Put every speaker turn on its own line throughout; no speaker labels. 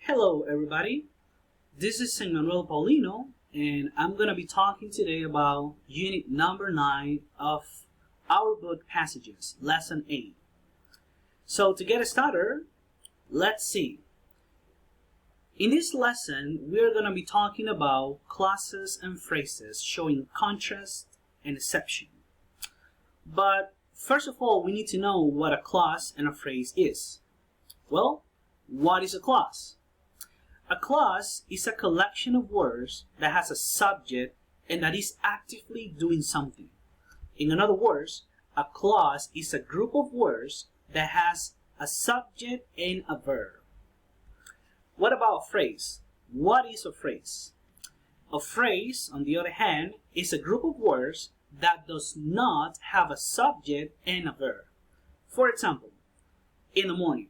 Hello everybody, this is Manuel Paulino and I'm going to be talking today about unit number 9 of our book Passages, lesson 8. So to get started, let's see. In this lesson, we're going to be talking about clauses and phrases showing contrast and exception. But first of all, we need to know what a clause and a phrase is. Well, what is a clause? A clause is a collection of words that has a subject and that is actively doing something. In other words, a clause is a group of words that has a subject and a verb. What about a phrase? What is a phrase? A phrase, on the other hand, is a group of words that does not have a subject and a verb. For example, in the morning.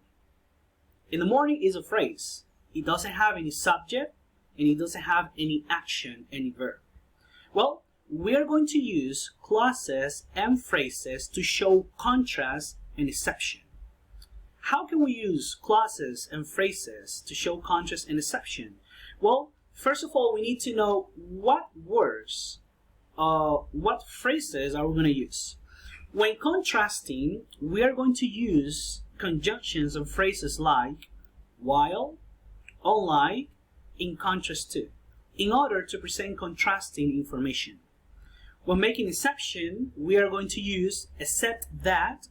In the morning is a phrase. It doesn't have any subject and it doesn't have any action, any verb. Well, we are going to use clauses and phrases to show contrast and exception. How can we use clauses and phrases to show contrast and exception? Well, first of all, we need to know what words, what phrases are we going to use. When contrasting, we are going to use conjunctions and phrases like while, unlike, in contrast to, in order to present contrasting information. When making exception, we are going to use except that,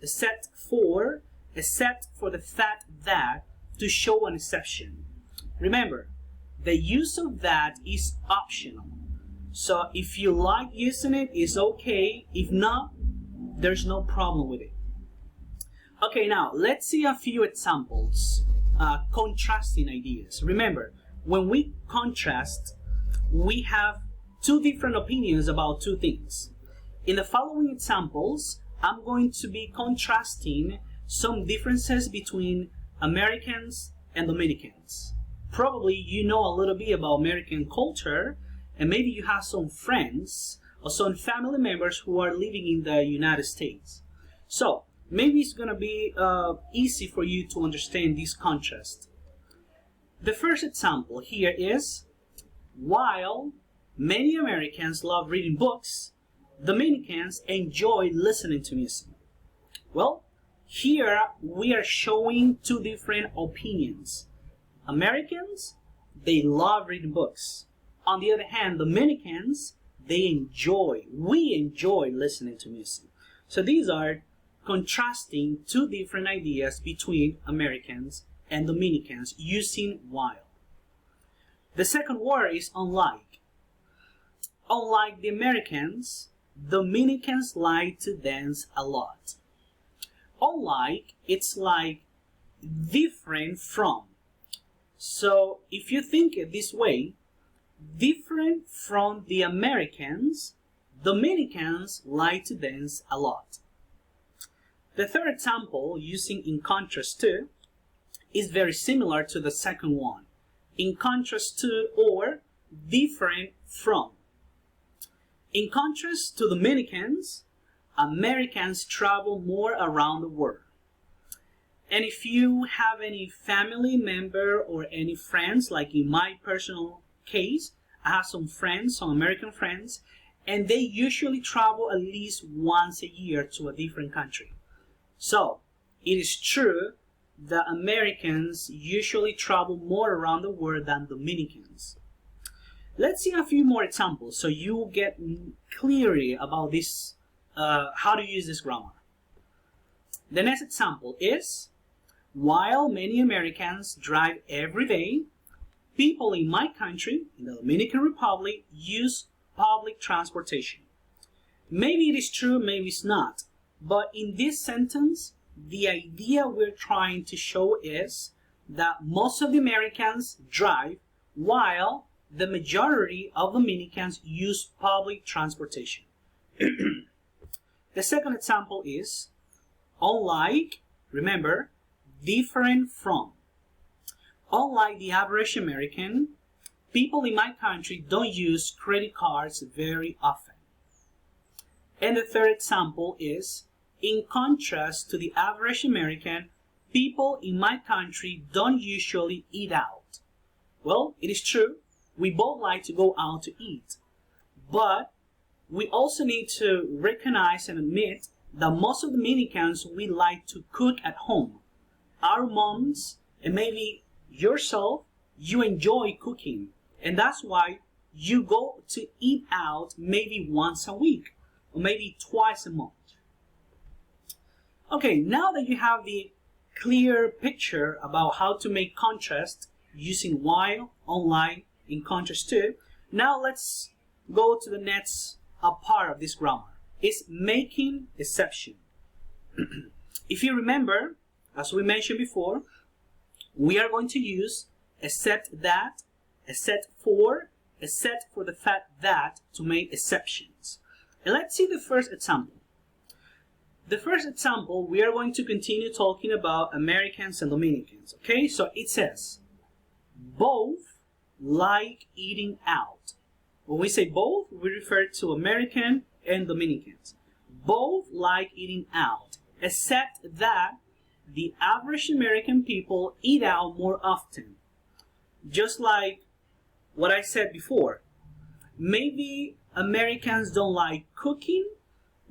except for the fact that to show an exception. Remember, the use of that is optional. So if you like using it, it's okay. If not, there's no problem with it. Okay, now let's see a few examples. Contrasting ideas. Remember, when we contrast, we have two different opinions about two things. In the following examples, I'm going to be contrasting some differences between Americans and Dominicans. Probably you know a little bit about American culture, and maybe you have some friends or some family members who are living in the United States. So, maybe it's going to be easy for you to understand this contrast. The first example here is, while many Americans love reading books, Dominicans enjoy listening to music. Well, here we are showing two different opinions. Americans, they love reading books. On the other hand, Dominicans, we enjoy listening to music. So these are contrasting two different ideas between Americans and Dominicans using while. The second word is unlike. Unlike the Americans, Dominicans like to dance a lot. Unlike, it's like different from. So if you think it this way, different from the Americans, Dominicans like to dance a lot. The third example, using in contrast to, is very similar to the second one. In contrast to or different from. In contrast to Dominicans, Americans travel more around the world. And if you have any family member or any friends, like in my personal case, I have some friends, some American friends, and they usually travel at least once a year to a different country. So, it is true that Americans usually travel more around the world than Dominicans. Let's see a few more examples so you will get clarity about this, how to use this grammar. The next example is, while many Americans drive every day, people in my country, in the Dominican Republic, use public transportation. Maybe it is true, maybe it's not. But in this sentence, the idea we're trying to show is that most of the Americans drive while the majority of Dominicans use public transportation. The second example is, unlike, remember, different from. Unlike the average American, people in my country don't use credit cards very often. And the third example is, in contrast to the average American, people in my country don't usually eat out. Well, it is true. We both like to go out to eat. But we also need to recognize and admit that most of the Dominicans, we like to cook at home. Our moms, and maybe yourself, you enjoy cooking. And that's why you go to eat out maybe once a week or maybe twice a month. Okay, now that you have the clear picture about how to make contrast using while, online, in contrast to, now let's go to the next part of this grammar. It's making exception. If you remember, as we mentioned before, we are going to use except that, except for the fact that to make exceptions. And let's see the first example. The first example, we are going to continue talking about Americans and Dominicans. Okay, so it says, both like eating out. When we say both, we refer to American and Dominicans. Both like eating out, except that the average American people eat out more often. Just like what I said before. Maybe Americans don't like cooking.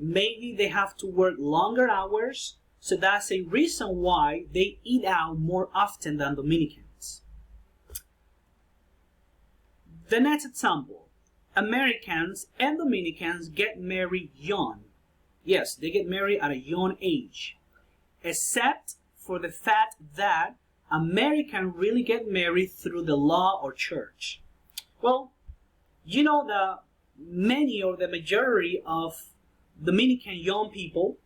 Maybe they have to work longer hours. So that's a reason why they eat out more often than Dominicans. The next example. Americans and Dominicans get married young. Yes, they get married at a young age. Except for the fact that Americans really get married through the law or church. Well, you know that many or the majority of Dominican young people,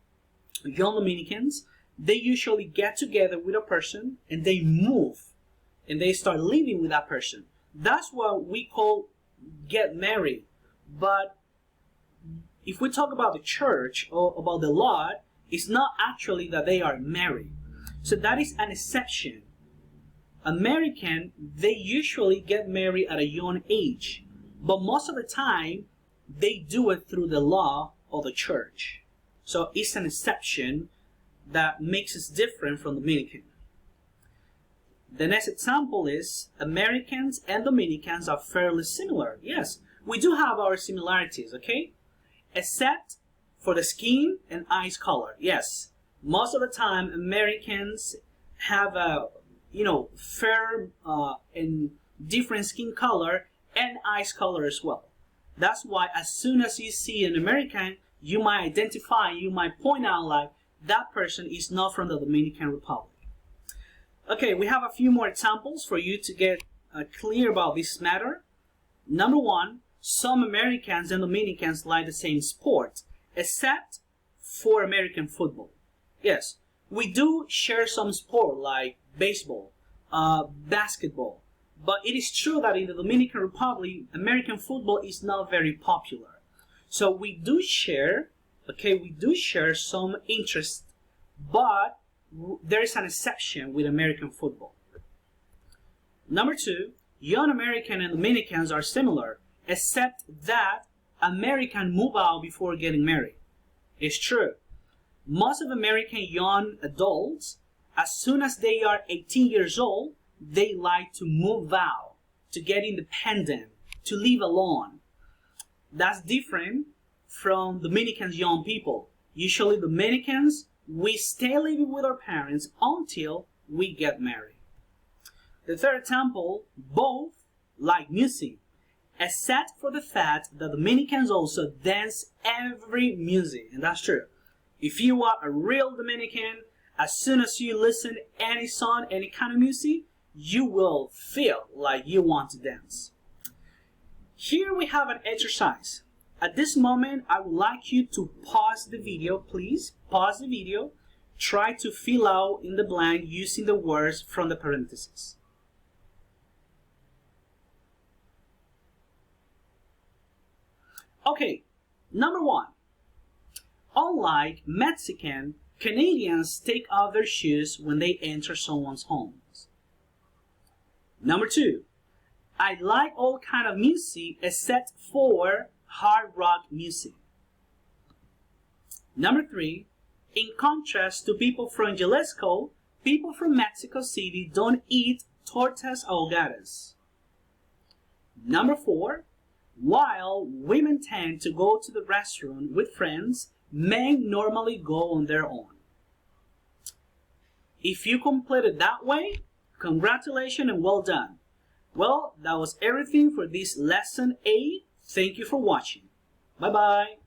young Dominicans, they usually get together with a person and they move and they start living with that person. That's what we call get married. But if we talk about the church or about the law, it's not actually that they are married. So that is an exception. American, they usually get married at a young age, but most of the time they do it through the law or the church. So it's an exception that makes us different from Dominican. The next example is Americans and Dominicans are fairly similar. Yes, we do have our similarities, okay? Except for the skin and eyes color. Yes, most of the time Americans have a fair and different skin color and eyes color as well. That's why as soon as you see an American, you might identify, you might point out like that person is not from the Dominican Republic. Okay, we have a few more examples for you to get clear about this matter. Number one, some Americans and Dominicans like the same sport, except for American football. Yes, we do share some sport like baseball, basketball, but it is true that in the Dominican Republic, American football is not very popular. So we do share, some interest, but there is an exception with American football. Number two, young American and Dominicans are similar, except that Americans move out before getting married. It's true. Most of American young adults, as soon as they are 18 years old, they like to move out, to get independent, to live alone. That's different from Dominicans young people. Usually Dominicans, we stay living with our parents until we get married. The third example, both like music, except for the fact that Dominicans also dance every music, and that's true. If you are a real Dominican, as soon as you listen any song, any kind of music, you will feel like you want to dance. Here we have an exercise. At this moment, I would like you to pause the video, please. Pause the video. Try to fill out in the blank using the words from the parentheses. Okay, number one. Unlike Mexican, Canadians take off their shoes when they enter someone's homes. Number two. I like all kind of music except for hard rock music. Number three. In contrast to people from Jalisco, People from Mexico City don't eat tortas ahogadas. Number 4. While women tend to go to the restaurant with friends, men normally go on their own. If you completed that way, congratulations and well done. Well, that was everything for this lesson 8. Thank you for watching. Bye bye.